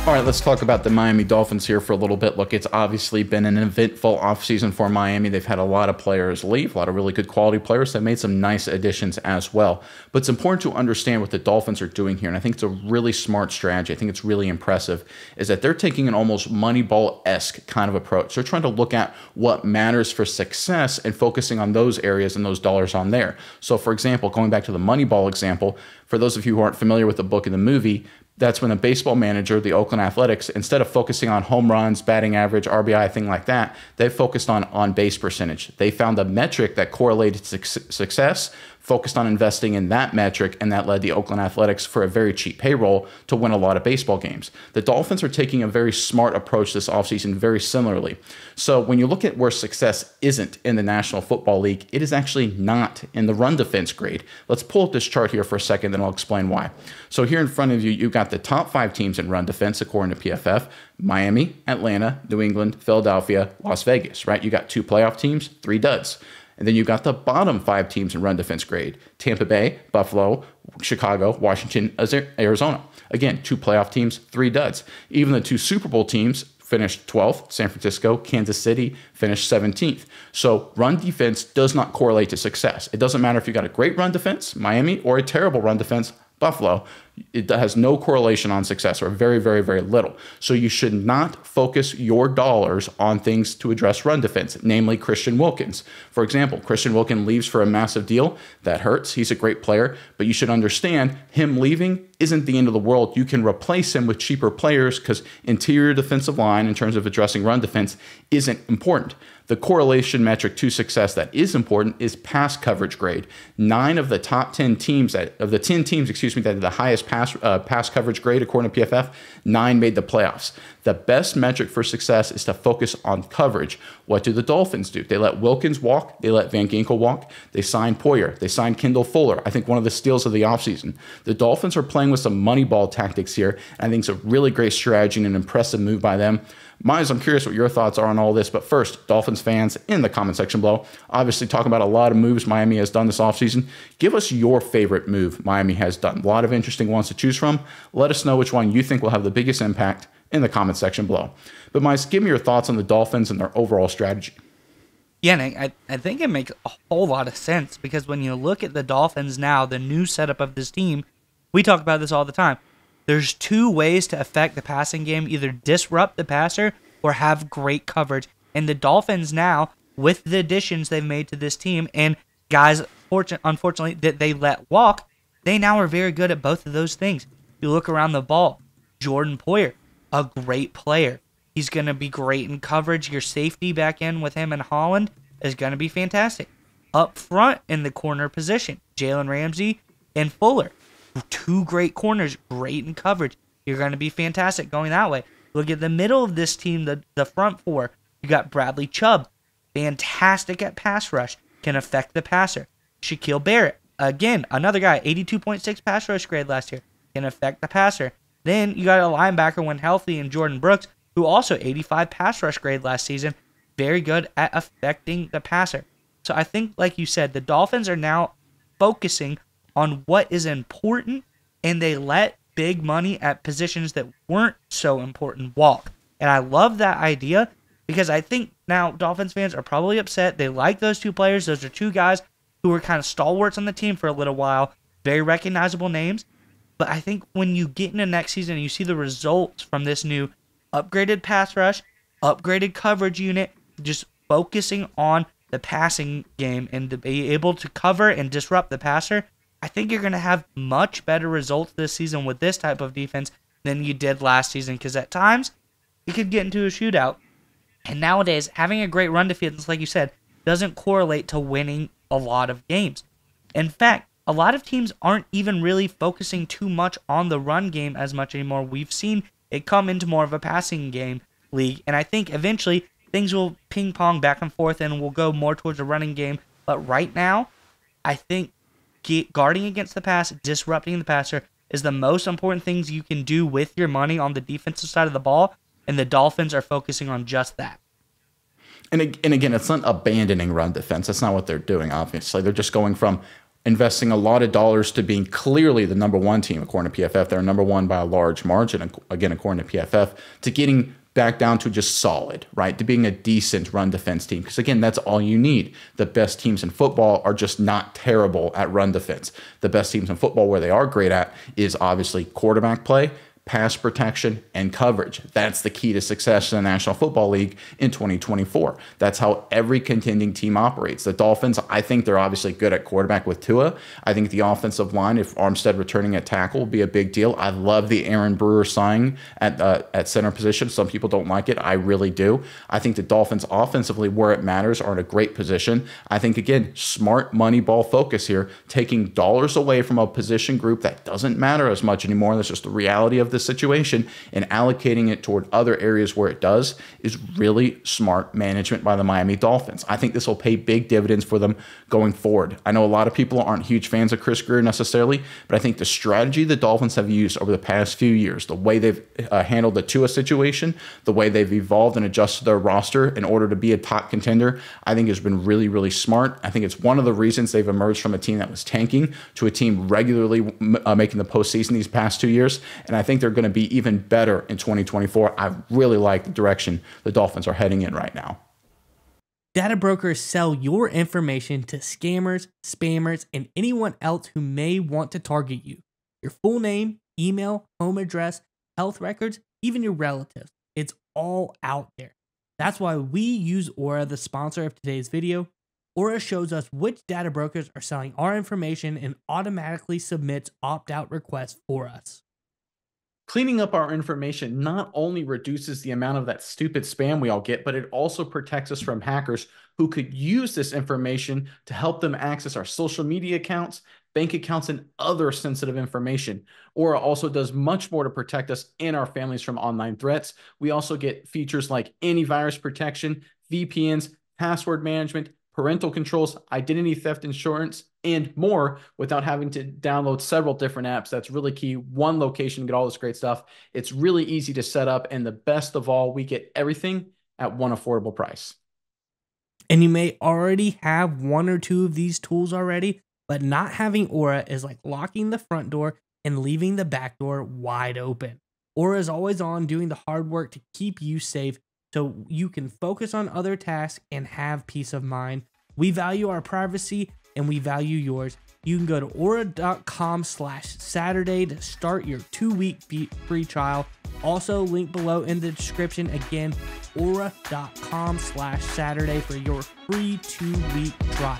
All right, let's talk about the Miami Dolphins here for a little bit. Look, it's obviously been an eventful offseason for Miami. They've had a lot of players leave, a lot of really good quality players. They've made some nice additions as well. But it's important to understand what the Dolphins are doing here, and I think it's a really smart strategy. I think it's really impressive, is that they're taking an almost Moneyball-esque kind of approach. They're trying to look at what matters for success and focusing on those areas and those dollars on there. So, for example, going back to the Moneyball example, for those of you who aren't familiar with the book and the movie, that's when a baseball manager, the Oakland Athletics, instead of focusing on home runs, batting average, RBI, thing like that, they focused on base percentage. They found a metric that correlated to success, focused on investing in that metric, and that led the Oakland Athletics for a very cheap payroll to win a lot of baseball games. The Dolphins are taking a very smart approach this offseason very similarly. So when you look at where success isn't in the National Football League, it is actually not in the run defense grade. Let's pull up this chart here for a second, then I'll explain why. So here in front of you, you've got the top 5 teams in run defense according to PFF: Miami, Atlanta, New England, Philadelphia, Las Vegas, right? You got 2 playoff teams, 3 duds. And then you've got the bottom 5 teams in run defense grade: Tampa Bay, Buffalo, Chicago, Washington, Arizona. Again, 2 playoff teams, 3 duds. Even the 2 Super Bowl teams finished 12th. San Francisco, Kansas City finished 17th. So run defense does not correlate to success. It doesn't matter if you got a great run defense, Miami, or a terrible run defense, Buffalo. It has no correlation on success, or very, very, very little. So you should not focus your dollars on things to address run defense, namely Christian Wilkins. For example, Christian Wilkins leaves for a massive deal. That hurts. He's a great player, but you should understand him leaving isn't the end of the world. You can replace him with cheaper players because interior defensive line, in terms of addressing run defense, isn't important. The correlation metric to success that is important is pass coverage grade. 9 of the top 10 teams that had the highest pass coverage grade according to PFF, 9 made the playoffs. The best metric for success is to focus on coverage. What do the Dolphins do? They let Wilkins walk. They let Van Ginkel walk. They signed Poyer. They signed Kendall Fuller. I think one of the steals of the offseason. The Dolphins are playing with some Moneyball tactics here, and I think it's a really great strategy and an impressive move by them. Miles, I'm curious what your thoughts are on all this, but first, Dolphins fans in the comment section below, obviously talking about a lot of moves Miami has done this offseason. Give us your favorite move Miami has done. A lot of interesting ones to choose from. Let us know which one you think will have the biggest impact in the comment section below. But Miles, give me your thoughts on the Dolphins and their overall strategy. Yeah, Nick, I think it makes a whole lot of sense, because when you look at the Dolphins now, the new setup of this team, we talk about this all the time. There's 2 ways to affect the passing game: either disrupt the passer or have great coverage. And the Dolphins now, with the additions they've made to this team and guys, unfortunately, that they let walk, they now are very good at both of those things. You look around the ball, Jordan Poyer, a great player. He's going to be great in coverage. Your safety back in with him and Holland is going to be fantastic. Up front in the corner position, Jalen Ramsey and Fuller. 2 great corners, great in coverage. You're going to be fantastic going that way. Look at the middle of this team, the front 4. You got Bradley Chubb, fantastic at pass rush, can affect the passer. Shaquille Barrett, again, another guy, 82.6 pass rush grade last year, can affect the passer. Then you got a linebacker when healthy in Jordan Brooks, who also 85 pass rush grade last season, very good at affecting the passer. So I think, like you said, the Dolphins are now focusing on what is important, and they let big money at positions that weren't so important walk. And I love that idea, because I think now Dolphins fans are probably upset. They like those 2 players. Those are 2 guys who were kind of stalwarts on the team for a little while, very recognizable names. But I think when you get into next season and you see the results from this new upgraded pass rush, upgraded coverage unit, just focusing on the passing game and to be able to cover and disrupt the passer, I think you're going to have much better results this season with this type of defense than you did last season, because at times you could get into a shootout. And nowadays, having a great run defense, like you said, doesn't correlate to winning a lot of games. In fact, a lot of teams aren't even really focusing too much on the run game as much anymore. We've seen it come into more of a passing game league, and I think eventually things will ping pong back and forth and will go more towards a running game. But right now, I think guarding against the pass, disrupting the passer, is the most important things you can do with your money on the defensive side of the ball, and the Dolphins are focusing on just that. And again, it's not abandoning run defense. That's not what they're doing, obviously. They're just going from investing a lot of dollars to being clearly the number one team, according to PFF. They're number one by a large margin, again, according to PFF, to getting back down to just solid, right? To being a decent run defense team. Because again, that's all you need. The best teams in football are just not terrible at run defense. The best teams in football, where they are great at, is obviously quarterback play, pass protection, and coverage. That's the key to success in the National Football League in 2024. That's how every contending team operates. The Dolphins, I think they're obviously good at quarterback with Tua. I think the offensive line, if Armstead returning at tackle, will be a big deal. I love the Aaron Brewer signing at center position. Some people don't like it. I really do. I think the Dolphins offensively, where it matters, are in a great position. I think, again, smart money ball focus here, taking dollars away from a position group that doesn't matter as much anymore. That's just the reality of the situation, and allocating it toward other areas where it does is really smart management by the Miami Dolphins. I think this will pay big dividends for them going forward. I know a lot of people aren't huge fans of Chris Grier necessarily, but I think the strategy the Dolphins have used over the past few years, the way they've handled the Tua situation, the way they've evolved and adjusted their roster in order to be a top contender, I think has been really, really smart. I think it's one of the reasons they've emerged from a team that was tanking to a team regularly making the postseason these past 2 years, and I think they're going to be even better in 2024. I really like the direction the Dolphins are heading in right now. Data brokers sell your information to scammers, spammers, and anyone else who may want to target you. Your full name, email, home address, health records, even your relatives. It's all out there. That's why we use Aura, the sponsor of today's video. Aura shows us which data brokers are selling our information and automatically submits opt-out requests for us. Cleaning up our information not only reduces the amount of that stupid spam we all get, but it also protects us from hackers who could use this information to help them access our social media accounts, bank accounts, and other sensitive information. Aura also does much more to protect us and our families from online threats. We also get features like antivirus protection, VPNs, password management, parental controls, identity theft insurance, and more without having to download several different apps. That's really key. One location, get all this great stuff. It's really easy to set up, and the best of all, we get everything at one affordable price. And you may already have one or two of these tools already, but not having Aura is like locking the front door and leaving the back door wide open. Aura is always on, doing the hard work to keep you safe so you can focus on other tasks and have peace of mind. We value our privacy and we value yours. You can go to aura.com/Saturday to start your 2-week free trial. Also, link below in the description. Again, aura.com/Saturday for your free 2-week trial.